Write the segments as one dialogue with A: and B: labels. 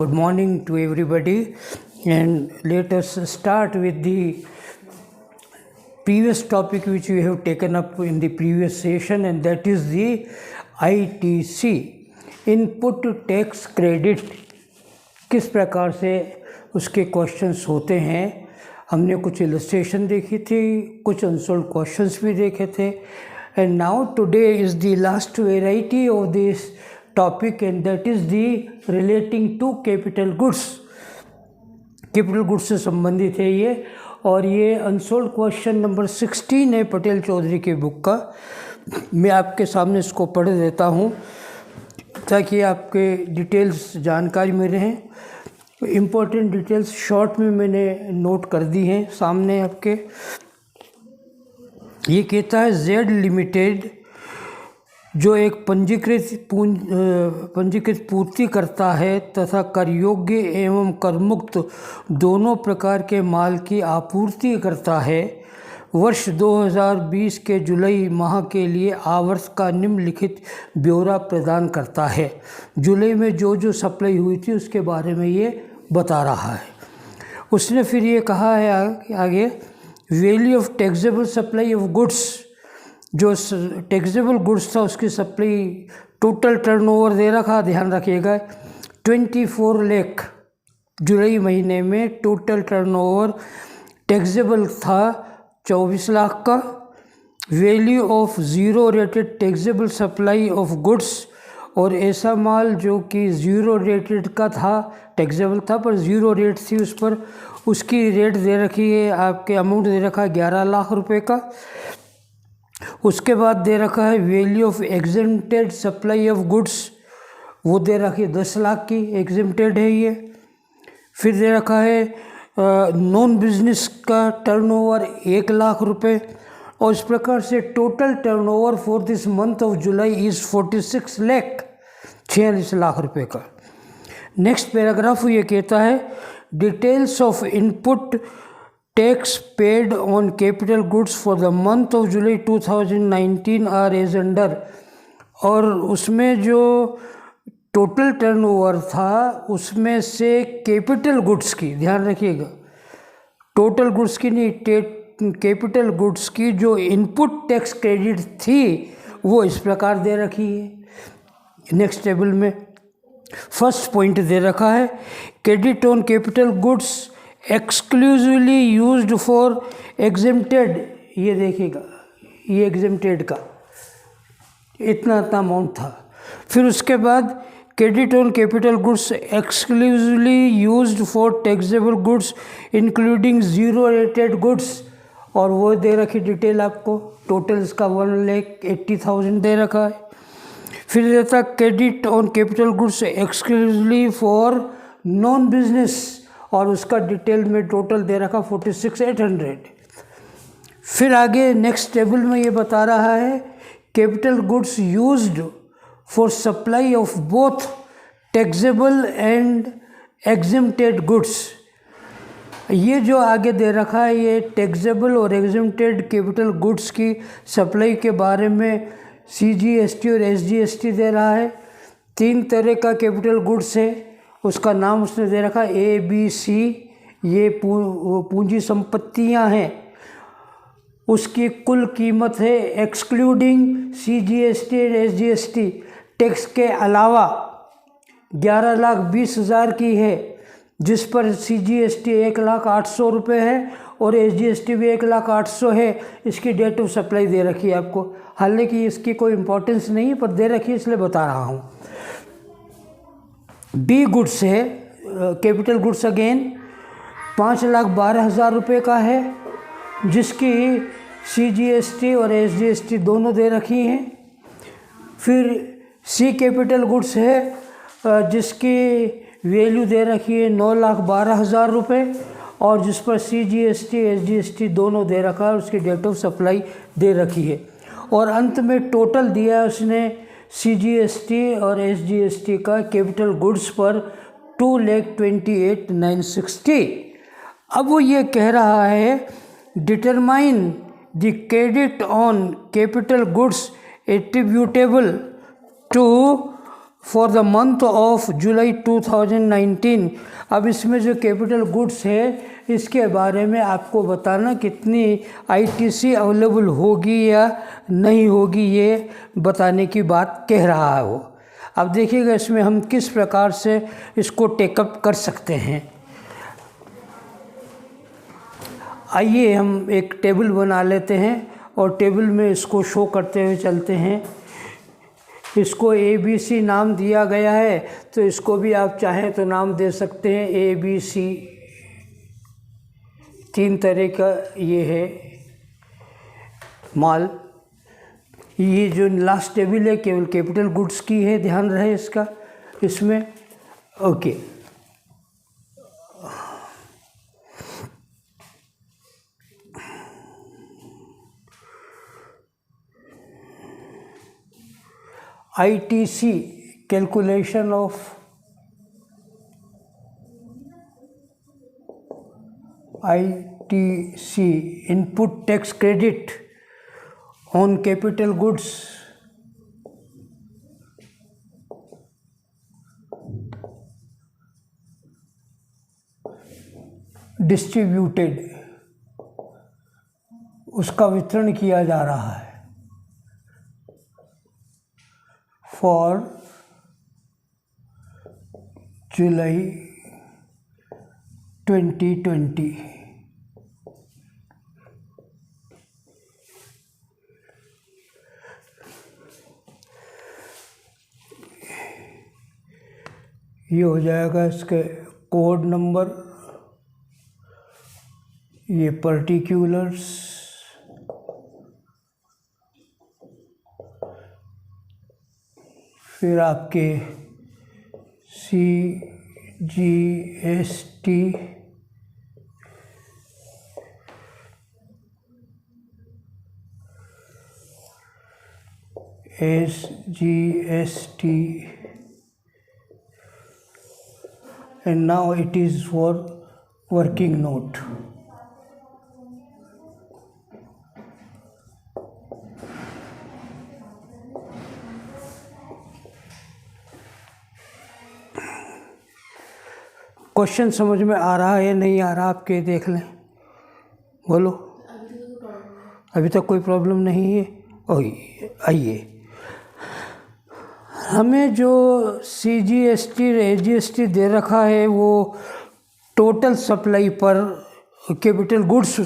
A: Good morning to everybody, and let us start with the previous topic which we have taken up in the previous session, and that is the ITC, Input Tax Credit. किस प्रकार से उसके questions होते हैं, हमने कुछ illustration देखी थी, कुछ अनसोल्व क्वेश्चंस भी देखे थे, and now today is the last variety of this topic, and that is the relating to capital goods. Capital goods से संबंधित है ये, और ये अनसोल्व क्वेश्चन नंबर 16 है पटेल चौधरी के बुक का। मैं आपके सामने इसको पढ़ देता हूँ ताकि आपके डिटेल्स जानकारी में रहें। इम्पोर्टेंट डिटेल्स शॉर्ट में मैंने नोट कर दी हैं सामने आपके। ये कहता है जेड लिमिटेड जो एक पंजीकृत पूर्ति करता है तथा कर योग्य एवं करमुक्त दोनों प्रकार के माल की आपूर्ति करता है, वर्ष 2020 के जुलाई माह के लिए आवर्ष का निम्नलिखित ब्यौरा प्रदान करता है। जुलाई में जो सप्लाई हुई थी उसके बारे में ये बता रहा है। उसने फिर ये कहा है आगे, value of taxable supply of goods, जो टैक्सेबल गुड्स था उसकी सप्लाई टोटल टर्नओवर दे रखा, ध्यान रखिएगा 24 लाख जुलाई महीने में टोटल टर्नओवर टैक्सेबल था 24 लाख का। Value of zero rated taxable supply of goods, और ऐसा माल जो कि ज़ीरो रेटेड का था, टैक्सेबल था पर ज़ीरो रेट थी उस पर, उसकी रेट दे रखी है आपके, अमाउंट दे रखा है 11 लाख रुपए का। उसके बाद दे रखा है value of exempted supply of goods, वो दे रखी है 10 लाख की, एग्जेम्प्टेड है ये। फिर दे रखा है नॉन बिजनेस का टर्नओवर 1 लाख रुपए, और इस प्रकार से total turnover for this month of July is 46 lakh, 46 lakh रुपए का। नेक्स्ट पैराग्राफ ये कहता है details of input tax paid on capital goods for the month of July 2019 are as under, और उसमें जो टोटल टर्नओवर था उसमें से कैपिटल गुड्स की, ध्यान रखिएगा टोटल गुड्स की नहीं, कैपिटल गुड्स की जो इनपुट टैक्स क्रेडिट थी वो इस प्रकार दे रखी है। नेक्स्ट टेबल में फर्स्ट पॉइंट दे रखा है credit on capital goods exclusively used for exempted, ये देखिएगा ये एग्जेम्प्टेड का इतना अमाउंट था। फिर उसके बाद credit on capital goods exclusively used for taxable goods including zero rated goods, और वो दे रखी डिटेल आपको, टोटल इसका 1,80,000 दे रखा है। फिर देता credit on capital goods exclusively for non business, और उसका डिटेल में टोटल दे रखा 46,800। फिर आगे नेक्स्ट टेबल में ये बता रहा है capital goods used for supply of both taxable and exempted goods. ये जो आगे दे रखा है ये टैक्सेबल और एग्जेम्प्टेड कैपिटल गुड्स की सप्लाई के बारे में CGST और SGST दे रहा है। 3 तरह का कैपिटल गुड्स है, उसका नाम उसने दे रखा ABC, ये पूंजी संपत्तियां हैं, उसकी कुल कीमत है एक्सक्लूडिंग CGST और SGST टैक्स के अलावा 11,20,000 की है, जिस पर CGST 1,08,000 रुपये है और SGST भी 1,08,000 है। इसकी डेट ऑफ सप्लाई दे रखी है आपको, हालांकि इसकी कोई इम्पोर्टेंस नहीं है पर दे रखी है इसलिए बता रहा हूँ। B गुड्स है कैपिटल गुड्स अगेन 5,12,000 रुपये का है, जिसकी CGST और SGST दोनों दे रखी हैं। फिर C कैपिटल गुड्स है जिसकी वैल्यू दे रखी है 9,12,000 रुपये, और जिस पर CGST SGST दोनों दे रखा है, उसकी डेट ऑफ सप्लाई दे रखी है। और अंत में टोटल दिया है उसने CGST और SGST का कैपिटल गुड्स पर 2,28,960। अब वो ये कह रहा है determine the credit on capital goods attributable to for the month of July 2019। अब इसमें जो कैपिटल गुड्स है इसके बारे में आपको बताना कितनी आईटीसी अवेलेबल होगी या नहीं होगी, ये बताने की बात कह रहा है वो। अब देखिएगा इसमें हम किस प्रकार से इसको टेकअप कर सकते हैं। आइए हम एक टेबल बना लेते हैं और टेबल में इसको शो करते हुए चलते हैं। इसको ABC नाम दिया गया है, तो इसको भी आप चाहें तो नाम दे सकते हैं ABC। 3 तरह का ये है माल। ये जो लास्ट टेबल है केवल कैपिटल गुड्स की है, ध्यान रहे इसका इसमें। Okay, ITC calculation of ITC input tax credit on capital goods distributed, उसका वितरण किया जा रहा है फॉर जुलाई 2020। ये हो जाएगा इसके कोड नंबर, ये पर्टिकुलर्स, फिर आपके CGST, SGST, and now it is for working note. Question समझ में आ रहा है या नहीं आ रहा, आपके देख लें, बोलो। अभी तक कोई प्रॉब्लम नहीं है। आइए, हमें जो CGST AGST दे रखा है वो टोटल सप्लाई पर कैपिटल गुड्स,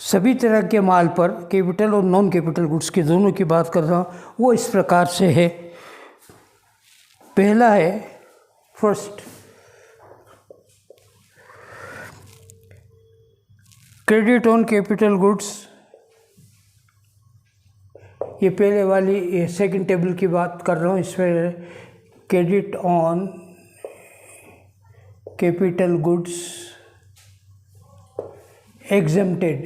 A: सभी तरह के माल पर, कैपिटल और नॉन कैपिटल गुड्स के दोनों की बात कर रहा हूँ। वो इस प्रकार से है। पहला है first, credit on capital goods. ये पहले वाली, ये सेकंड टेबल की बात कर रहा हूँ। इसमें credit on capital goods exempted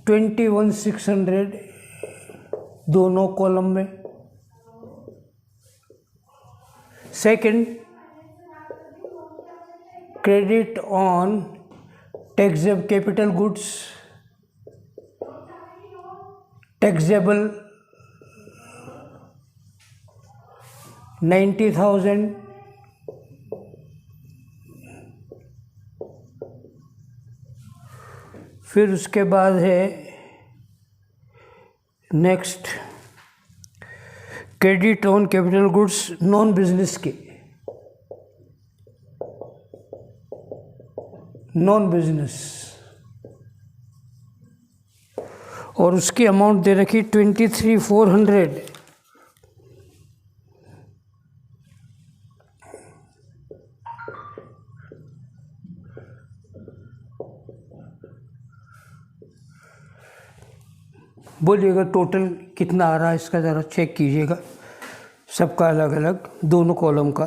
A: 21,600 दोनों कॉलम में। Second, credit on taxable capital goods taxable 90,000। फिर उसके बाद है next, credit on capital goods non business के, नॉन बिजनेस, और उसकी अमाउंट दे रखी 23,400। बोलिएगा टोटल कितना आ रहा है इसका, ज़रा चेक कीजिएगा सबका अलग अलग, दोनों कॉलम का।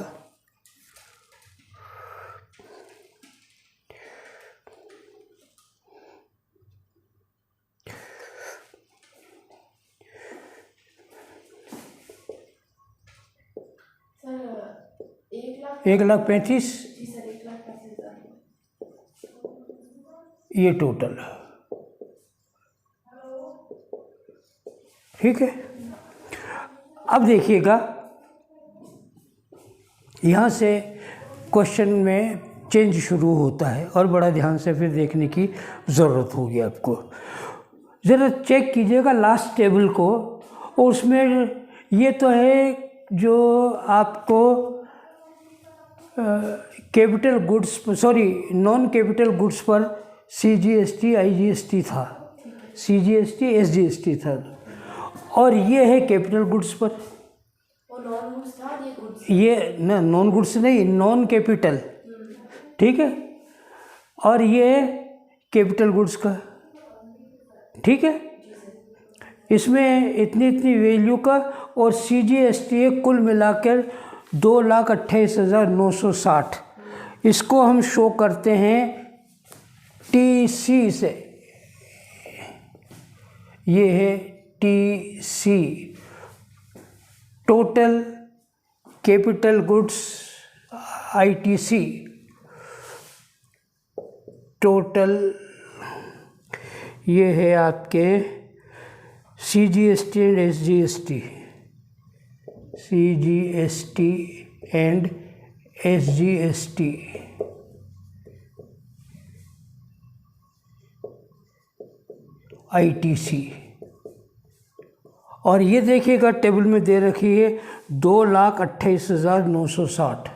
A: सर 1,35,000 ये टोटल। ठीक है। अब देखिएगा यहाँ से क्वेश्चन में चेंज शुरू होता है और बड़ा ध्यान से फिर देखने की ज़रूरत होगी आपको। ज़रा चेक कीजिएगा लास्ट टेबल को, और उसमें ये तो है जो आपको capital goods non capital goods पर CGST IGST था, CGST SGST था, और ये है कैपिटल गुड्स पर।
B: नॉन गुड्स था ये गुड्स,
A: ये न नॉन गुड्स नहीं, नॉन कैपिटल, ठीक है, और ये कैपिटल गुड्स का, ठीक है। इसमें इतनी इतनी वैल्यू का, और CGST कुल मिलाकर 2,28,960। इसको हम शो करते हैं TC से, ये है TC, total capital goods ITC, total ये है आपके CGST and SGST, CGST and SGST, ITC। और ये देखिएगा टेबल में दे रखी है 2,28,960।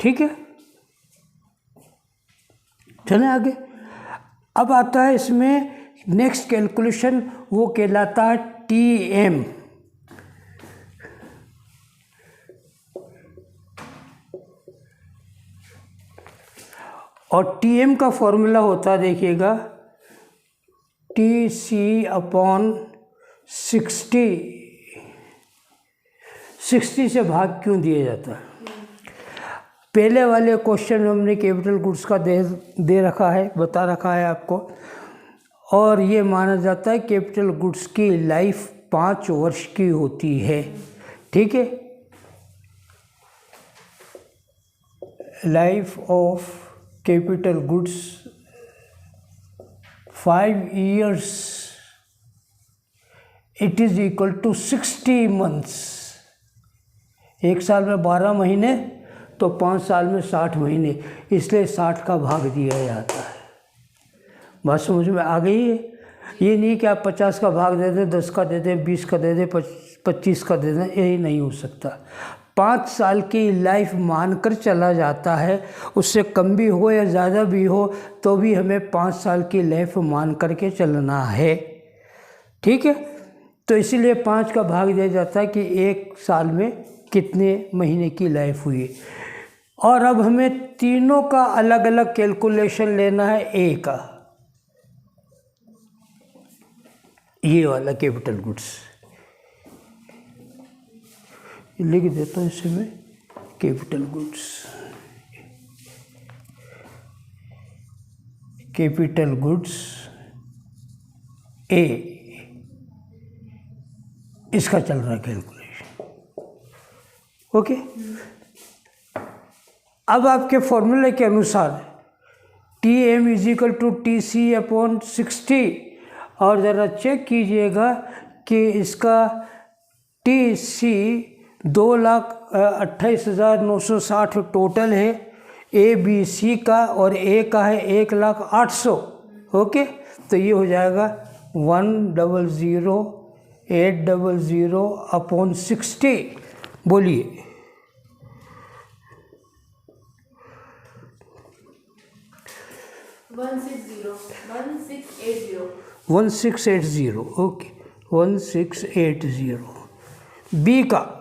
A: ठीक है, चलें आगे। अब आता है इसमें नेक्स्ट कैलकुलेशन, वो कहलाता है TM। और TM का फॉर्मूला होता है, देखिएगा, TC/60। 60 से भाग क्यों दिया जाता है? पहले वाले क्वेश्चन में हमने कैपिटल गुड्स का दे रखा है, बता रखा है आपको, और ये माना जाता है कैपिटल गुड्स की लाइफ 5 वर्ष की होती है, ठीक है। Life of capital goods 5 years, it is equal to 60 months। 1 साल में 12 महीने, तो 5 साल में 60 महीने, इसलिए 60 का भाग दिया जाता है। बात समझ में आ गई है? ये नहीं कि आप 50 का भाग दे दें, 10 का दे दें, 20 का दे दें, 25 का दे दें, यही नहीं हो सकता। 5 साल की लाइफ मानकर चला जाता है, उससे कम भी हो या ज़्यादा भी हो तो भी हमें 5 साल की लाइफ मान कर के चलना है, ठीक है। तो इसीलिए 5 का भाग दिया जाता है कि 1 साल में कितने महीने की लाइफ हुई। और अब हमें तीनों का अलग अलग कैलकुलेशन लेना है। ए का, ये वाला कैपिटल गुड्स लिख देता हूँ इसे मैं, कैपिटल गुड्स, कैपिटल गुड्स ए, इसका चल रहा है कैलकुलेशन, ओके। अब आपके फॉर्मूले के अनुसार TM is equal to TC/60, और ज़रा चेक कीजिएगा कि इसका TC 2,28,960 टोटल है, ABC का, और A का है 1,08,000, ओके। तो ये हो जाएगा 1,00,800/60। बोलिए, 1680, ओके, 1680। बी का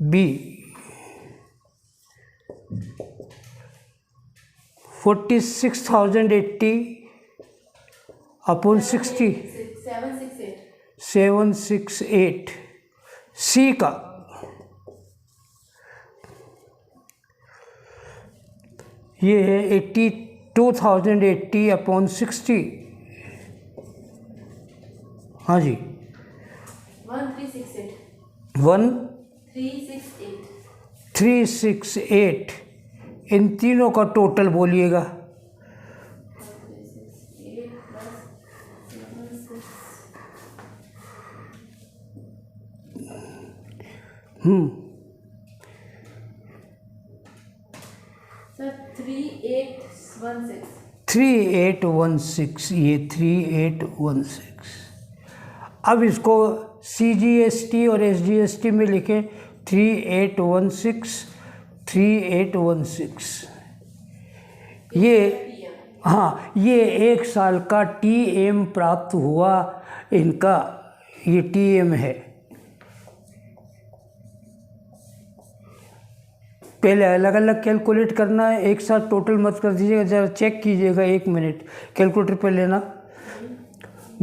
A: बी 46,080/60, 768। सी का ये है 82,080/60, हाँ जी,
B: 1368.
A: 1368
B: 368.
A: इन तीनों का टोटल बोलिएगा।
B: 368 plus 76. Sir, 3816.
A: 3816, ये 3816। अब इसको CGST और SGST में लिखें 3816 3816। ये हाँ, ये 1 साल का TM प्राप्त हुआ इनका, ये TM है। पहले अलग अलग कैलकुलेट करना है, एक साथ टोटल मत कर दीजिएगा, ज़रा चेक कीजिएगा 1 मिनट। कैलकुलेटर पे लेना।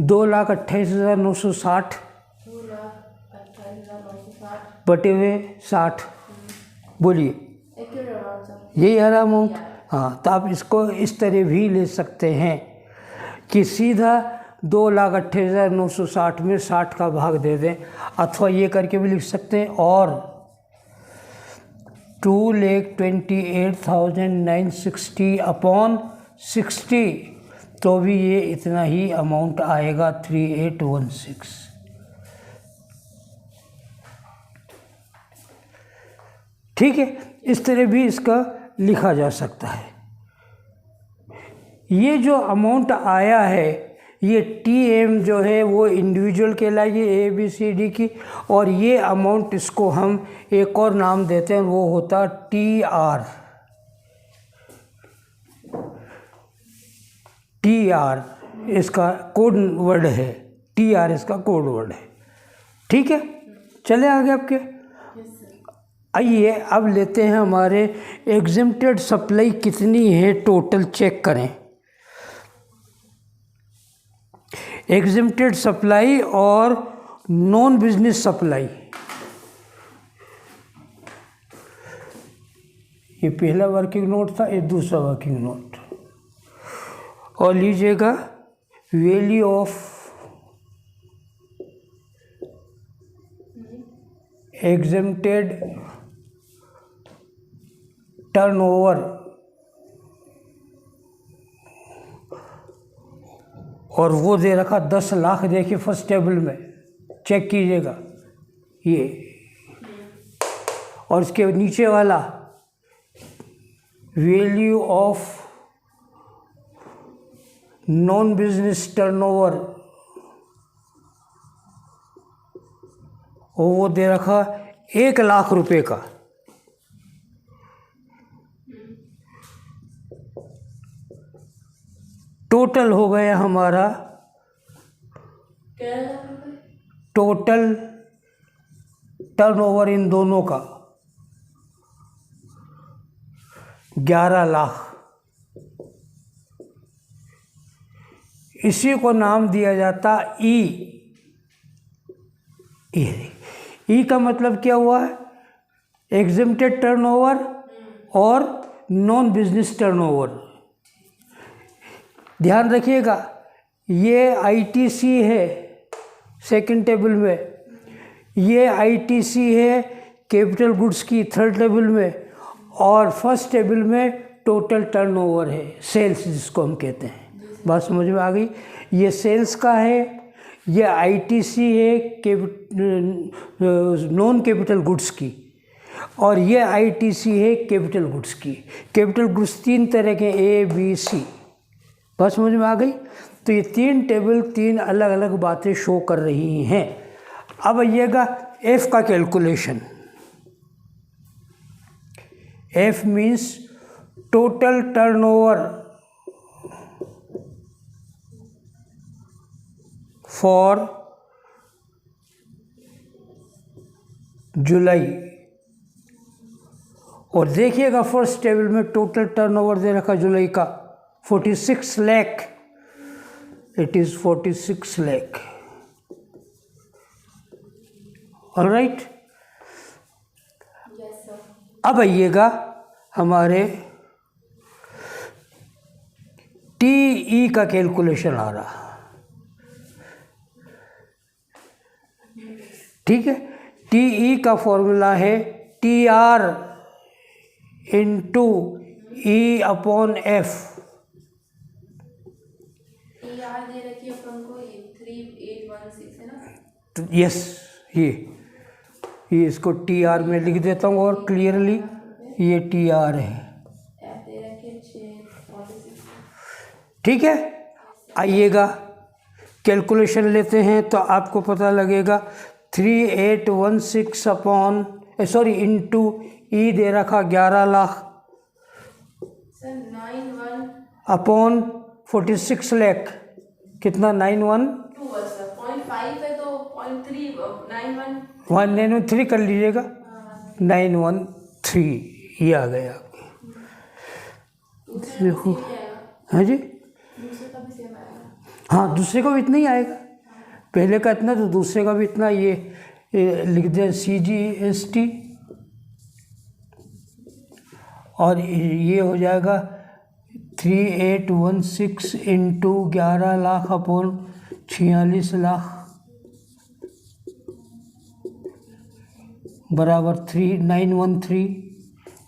A: 2,28,960
B: 2,28,960.
A: बटे हुए 60, बोलिए
B: Accurate amount, sir.
A: यही आ रहा अमाउंट। हाँ, तो आप इसको इस तरह भी ले सकते हैं कि सीधा 2,28,960 में 60 का भाग दे दें, अथवा ये करके भी लिख सकते हैं और 2,28,960 अपॉन 60, तो भी ये इतना ही अमाउंट आएगा 3816। ठीक है, इस तरह भी इसका लिखा जा सकता है। ये जो अमाउंट आया है, ये TM जो है वो इंडिविजुअल कहलाएगी ABCD की, और ये अमाउंट इसको हम एक और नाम देते हैं, वो होता TR। TR इसका कोड वर्ड है, TR इसका कोड वर्ड है। ठीक है, चले आगे आपके। आइए अब लेते हैं हमारे एग्जेम्प्टेड सप्लाई कितनी है टोटल, चेक करें। एग्जेम्प्टेड सप्लाई और नॉन बिजनेस सप्लाई, ये पहला वर्किंग नोट था, ये दूसरा वर्किंग नोट। और लीजिएगा वैल्यू ऑफ एग्जेम्प्टेड टर्नओवर और वो दे रखा 10 लाख। देखिए फर्स्ट टेबल में चेक कीजिएगा ये, और इसके नीचे वाला value of non business turnover, वो दे रखा 1 लाख रुपए का। टोटल हो गया हमारा, टोटल टर्नओवर इन दोनों का 11 लाख। इसी को नाम दिया जाता ई। ई का मतलब क्या हुआ है? एग्जेम्प्टेड टर्नओवर और नॉन बिजनेस टर्नओवर। ध्यान रखिएगा, ये ITC है सेकंड टेबल में, ये ITC है कैपिटल गुड्स की थर्ड टेबल में, और फर्स्ट टेबल में टोटल टर्नओवर है, सेल्स जिसको हम कहते हैं। बात समझ में आ गई? ये सेल्स का है, ये ITC है नॉन कैपिटल गुड्स की, और ये ITC है कैपिटल गुड्स की। कैपिटल गुड्स 3 तरह के ABC। बात समझ में आ गई? तो ये 3 टेबल 3 अलग अलग बातें शो कर रही हैं। अब आइएगा F का calculation. F means total turnover for जुलाई। और देखिएगा फर्स्ट टेबल में टोटल टर्नओवर दे रखा जुलाई का 46 lakh. It is 46 lakh. Alright.
B: Yes, sir.
A: अब आइएगा हमारे TE का कैलकुलेशन आ रहा। ठीक है। टी का फॉर्मूला है TR into E upon F।
B: TR दे रखी है अपन को, ये 3816 है ना।
A: तो यस, ये इसको TR में लिख देता हूँ और क्लियरली ये TR है।
B: F दे रखी है 646।
A: ठीक है। आइएगा कैलकुलेशन लेते हैं तो आपको पता लगेगा 3816 अपॉन इंटू E दे रखा 11 लाख
B: सर 91
A: अपॉन 46 लाख, कितना 91
B: 2 है सर, 0.5 है तो 0.3 91
A: 193 कर लीजिएगा। 913 ये आ गया। देखो, हाँ जी,
B: दूसरे का भी सेम आएगा।
A: हाँ दूसरे का भी इतना ही आएगा, पहले का इतना तो दूसरे का भी इतना। ये लिख दें CGST और ये हो जाएगा 3816 इंटू 11 लाख अपॉन 46 लाख बराबर 3913।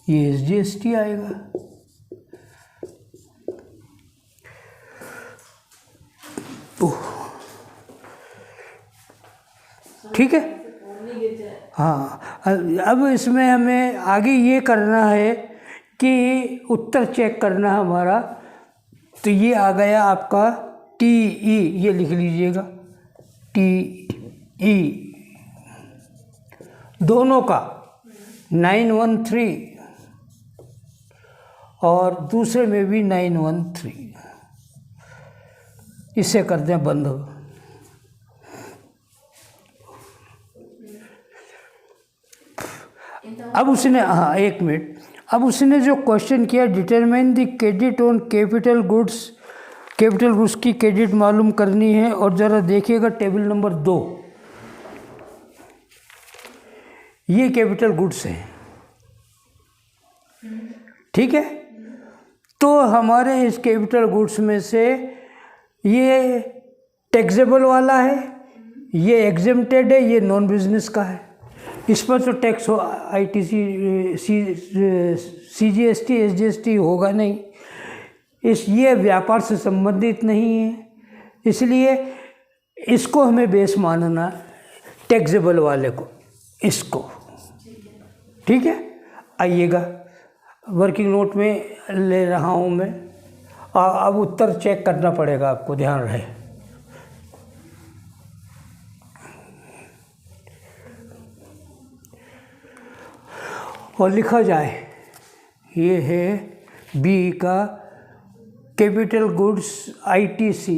A: ये SGST आएगा। ठीक है। हाँ, अब इसमें हमें आगे ये करना है कि उत्तर चेक करना है हमारा। तो ये आ गया आपका TE, ये लिख लीजिएगा TE दोनों का 913 और दूसरे में भी 913। इसे कर दें बंद। अब उसने, हाँ एक मिनट, अब उसने जो क्वेश्चन किया determine the credit on capital goods, capital goods की क्रेडिट मालूम करनी है। और ज़रा देखिएगा टेबल नंबर 2, ये कैपिटल गुड्स है। ठीक है। तो हमारे इस कैपिटल गुड्स में से ये टैक्सेबल वाला है, ये एग्जेम्प्टेड है, ये नॉन बिजनेस का है। इस पर तो टैक्स हो ITC CGST SGST होगा नहीं। ये व्यापार से संबंधित नहीं है, इसलिए इसको हमें बेस मानना, टैक्सेबल वाले को, इसको। ठीक है। आइएगा वर्किंग नोट में ले रहा हूँ मैं। अब उत्तर चेक करना पड़ेगा आपको, ध्यान रहे। और लिखा जाए, ये है B का capital goods ITC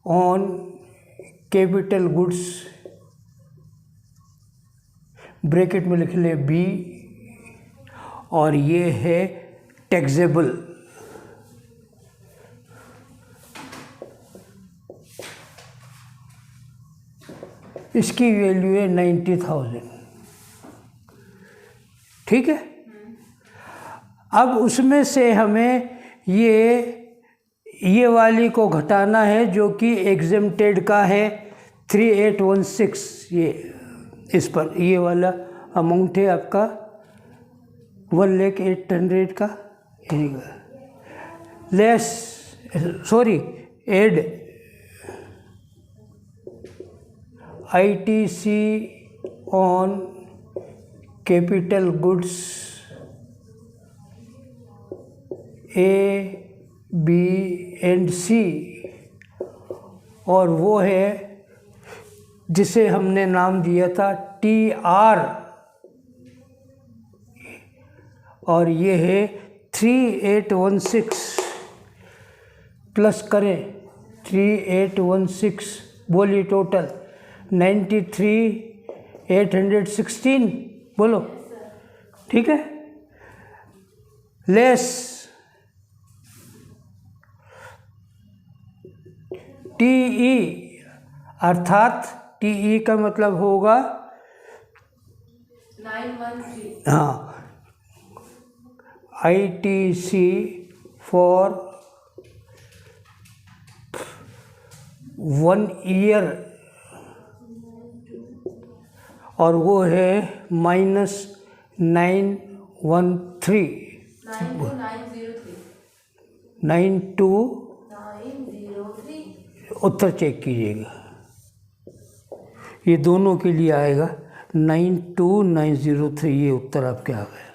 A: on capital goods, bracket में लिख ले B, और ये है टैक्सेबल। इसकी वैल्यू है 90,000। ठीक है। अब उसमें से हमें ये वाली को घटाना है जो कि एग्जेम्प्टेड का है 3816। ये इस पर ये वाला अमाउंट है आपका 1,08,000 का। Less add ITC on capital goods A, B and C, और वो है जिसे हमने नाम दिया था TR, और ये है 3816 प्लस करें 3816, बोलिए टोटल 93,816, बोलो। ठीक है। लेस TE, अर्थात TE का मतलब होगा
B: 913।
A: हाँ ITC फॉर 1 ईयर और वो है -913
B: 92,903
A: उत्तर चेक कीजिएगा, ये दोनों के लिए आएगा 92903, ये उत्तर आपके आ गए।